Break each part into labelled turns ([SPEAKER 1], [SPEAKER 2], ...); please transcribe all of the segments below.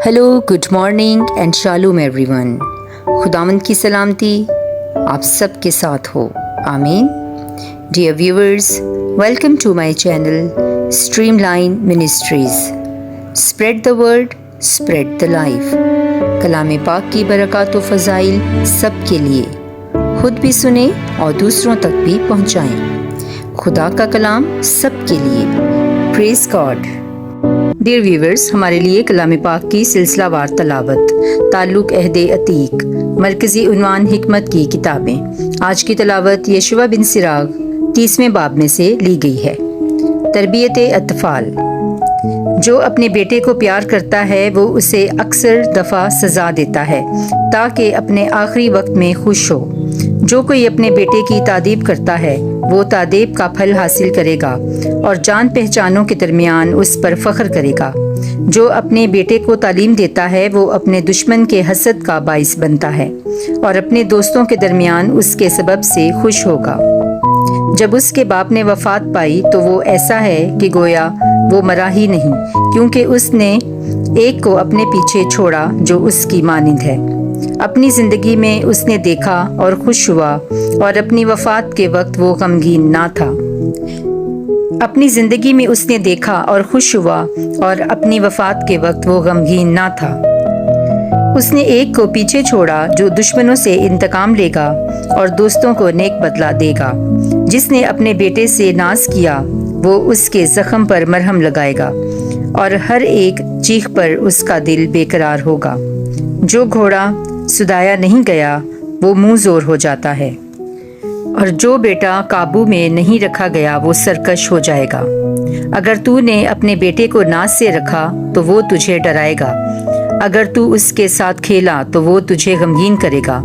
[SPEAKER 1] Hello, good morning and shalom everyone. خداوند کی سلامتی آپ سب کے ساتھ ہو، آمین۔ Dear viewers, welcome to my channel stream line ministries. Spread the word, spread the life. کلام پاک کی برکات و فضائل سب کے لیے، خود بھی سنیں اور دوسروں تک بھی پہنچائیں۔ خدا کا کلام سب کے لیے۔ پریز گاڈ۔ ڈیئر ویورز، ہمارے لیے کلام پاک کی سلسلہ وار تلاوت، تعلق عہد عتیق، مرکزی عنوان حکمت کی کتابیں۔ آج کی تلاوت یشوع بن سراغ 30ویں باب میں سے لی گئی ہے۔ تربیت اطفال۔ جو اپنے بیٹے کو پیار کرتا ہے وہ اسے اکثر دفعہ سزا دیتا ہے تاکہ اپنے آخری وقت میں خوش ہو۔ جو کوئی اپنے بیٹے کی تعریف کرتا ہے وہ تعریف کا پھل حاصل کرے گا اور جان پہچانوں کے درمیان اس پر فخر کرے گا۔ جو اپنے بیٹے کو تعلیم دیتا ہے وہ اپنے دشمن کے حسد کا باعث بنتا ہے اور اپنے دوستوں کے درمیان اس کے سبب سے خوش ہوگا۔ جب اس کے باپ نے وفات پائی تو وہ ایسا ہے کہ گویا وہ مرا ہی نہیں، کیونکہ اس نے ایک کو اپنے پیچھے چھوڑا جو اس کی مانند ہے۔ اپنی زندگی میں اس نے دیکھا اور خوش ہوا اور اپنی وفات کے وقت وہ غمگین نہ تھا۔ اپنی زندگی میں اس نے دیکھا اور خوش ہوا اور اپنی وفات کے وقت وہ غمگین نہ تھا۔ اس نے ایک کو پیچھے چھوڑا جو دشمنوں سے انتقام لے گا اور دوستوں کو نیک بدلہ دے گا۔ جس نے اپنے بیٹے سے ناز کیا وہ اس کے زخم پر مرہم لگائے گا اور ہر ایک چیخ پر اس کا دل بے قرار ہوگا۔ جو گھوڑا سدایا نہیں گیا وہ منہ زور ہو جاتا ہے، اور جو بیٹا قابو میں نہیں رکھا گیا وہ سرکش ہو جائے گا۔ اگر تو نے اپنے بیٹے کو ناز سے رکھا تو وہ تجھے ڈرائے گا، اگر تو اس کے ساتھ کھیلا تو وہ تجھے غمگین کرے گا۔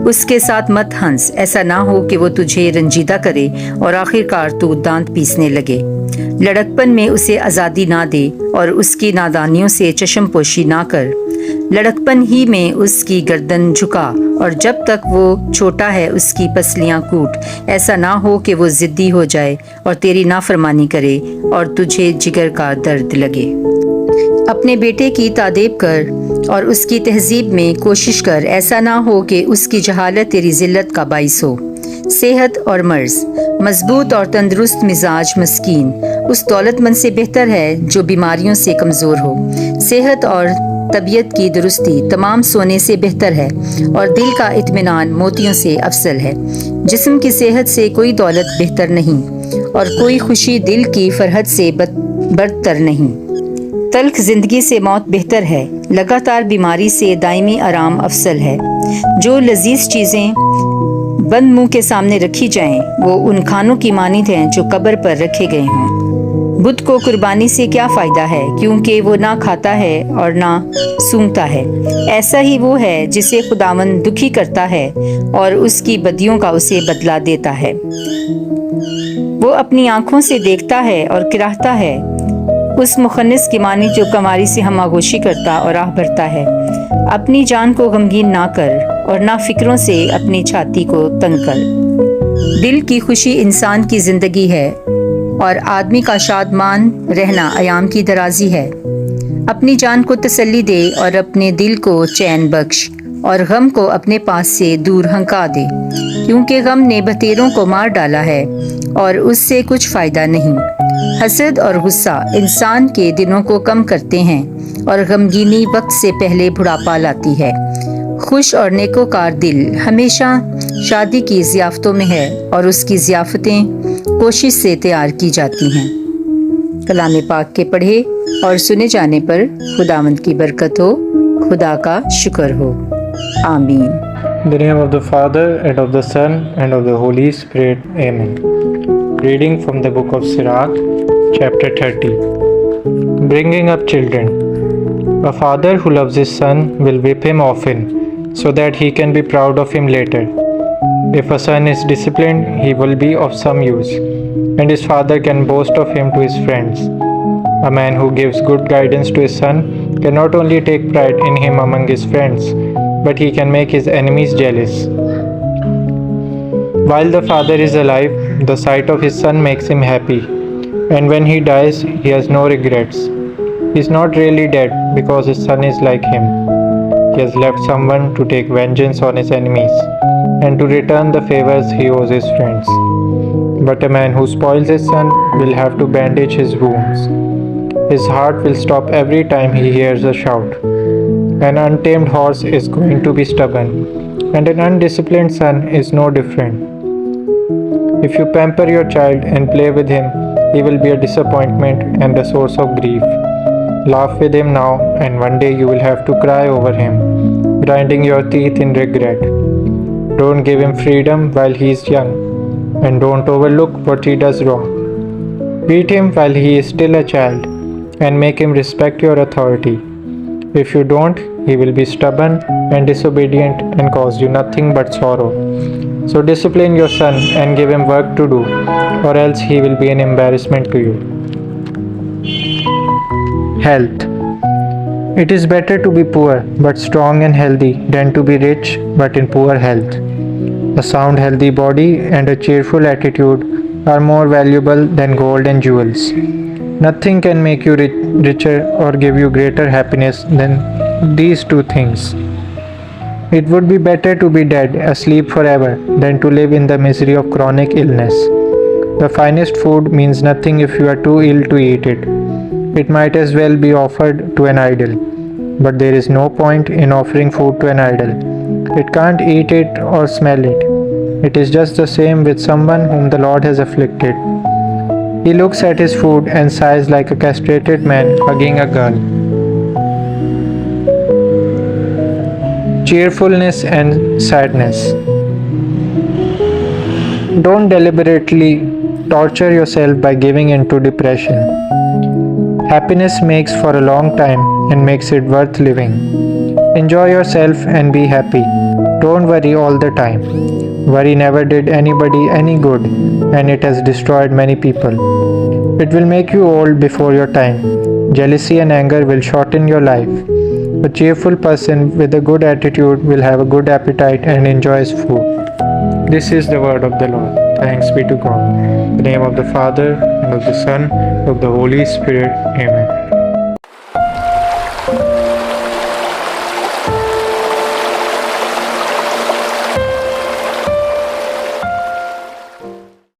[SPEAKER 1] اس کے ساتھ مت ہنس، ایسا نہ ہو کہ وہ تجھے رنجیدہ کرے اور آخر کار تو دانت پیسنے لگے۔ لڑکپن میں اسے آزادی نہ دے اور اس کی نادانیوں سے چشم پوشی نہ کر۔ لڑکپن ہی میں اس کی گردن جھکا اور جب تک وہ چھوٹا ہے اس کی پسلیاں کوٹ، ایسا نہ ہو کہ وہ ضدی ہو جائے اور تیری نافرمانی کرے اور تجھے جگر کا درد لگے۔ اپنے بیٹے کی تعریف کر اور اس کی تہذیب میں کوشش کر، ایسا نہ ہو کہ اس کی جہالت تیری ذلت کا باعث ہو۔ صحت اور مرض۔ مضبوط اور تندرست مزاج مسکین اس دولت مند سے بہتر ہے جو بیماریوں سے کمزور ہو۔ صحت اور طبیعت کی درستی تمام سونے سے بہتر ہے اور دل کا اطمینان موتیوں سے افضل ہے۔ جسم کی صحت سے کوئی دولت بہتر نہیں اور کوئی خوشی دل کی فرحت سے برتر نہیں۔ تلخ زندگی سے موت بہتر ہے، لگاتار بیماری سے دائمی آرام افضل ہے۔ جو لذیذ چیزیں بند منہ کے سامنے رکھی جائیں وہ ان کھانوں کی مانند ہیں جو قبر پر رکھے گئے ہوں۔ بت کو قربانی سے کیا فائدہ ہے، کیونکہ وہ نہ کھاتا ہے اور نہ سونگھتا ہے۔ ایسا ہی وہ ہے جسے خداوند دکھی کرتا ہے اور اس کی بدیوں کا اسے بدلہ دیتا ہے۔ وہ اپنی آنکھوں سے دیکھتا ہے اور کراہتا ہے، اس مخنث کی مانی جو کماری سے ہم آغوشی کرتا اور آہ بھرتا ہے۔ اپنی جان کو غمگین نہ کر اور نہ فکروں سے اپنی چھاتی کو تنگ کر۔ دل کی خوشی انسان کی زندگی ہے اور آدمی کا شادمان رہنا ایام کی درازی ہے۔ اپنی جان کو تسلی دے اور اپنے دل کو چین بخش اور غم کو اپنے پاس سے دور ہنکا دے، کیونکہ غم نے بتیروں کو مار ڈالا ہے اور اس سے کچھ فائدہ نہیں۔ حسد اور غصہ انسان کے دنوں کو کم کرتے ہیں اور غمگینی وقت سے پہلے بڑھاپا لاتی ہے۔ خوش اور نیکوکار دل ہمیشہ شادی کی ضیافتوں میں ہے اور اس کی ضیافتیں کوشش سے تیار کی جاتی ہیں۔ کلام پاک کے پڑھے اور سنے جانے پر خداوند کی برکت ہو، خدا کا شکر ہو، آمین۔
[SPEAKER 2] In the name of the Father, and of the Son, and of the Holy Spirit. Amen. Reading from the book of Sirach, chapter 30. Bringing up children. A father who loves his son will whip him often, so that he can be proud of him later. If a son is disciplined, he will be of some use, and his father can boast of him to his friends. A man who gives good guidance to his son can not only take pride in him among his friends, but he can make his enemies jealous. While the father is alive, the sight of his son makes him happy, and when he dies, he has no regrets. He's not really dead because his son is like him. He has left someone to take vengeance on his enemies and to return the favors he owes his friends. But a man who spoils his son will have to bandage his wounds. His heart will stop every time he hears a shout. An untamed horse is going to be stubborn, and an undisciplined son is no different. If you pamper your child and play with him, he will be a disappointment and a source of grief. Laugh with him now, and one day you will have to cry over him, grinding your teeth in regret. Don't give him freedom while he is young, and don't overlook what he does wrong. Beat him while he is still a child, and make him respect your authority. If you don't, he will be stubborn and disobedient and cause you nothing but sorrow. So discipline your son and give him work to do, or else he will be an embarrassment to you. Health. It is better to be poor but strong and healthy than to be rich but in poor health. A sound, healthy body and a cheerful attitude are more valuable than gold and jewels. Nothing can make you richer or give you greater happiness than these two things. It would be better to be dead, asleep forever, than to live in the misery of chronic illness. The finest food means nothing if you are too ill to eat it. It might as well be offered to an idol. But there is no point in offering food to an idol. It can't eat it or smell it. It is just the same with someone whom the Lord has afflicted. He looks at his food and sighs like a castrated man hugging a girl. Cheerfulness and sadness. Don't deliberately torture yourself by giving in to depression. Happiness makes for a long time and makes it worth living. Enjoy yourself and be happy. Don't worry all the time. Worry never did anybody any good, and it has destroyed many people. It will make you old before your time. Jealousy and anger will shorten your life. A cheerful person with a good attitude will have a good appetite and enjoys food. This is the word of the Lord. Thanks be to God. In the name of the Father, and of the Son, and of the Holy Spirit. Amen.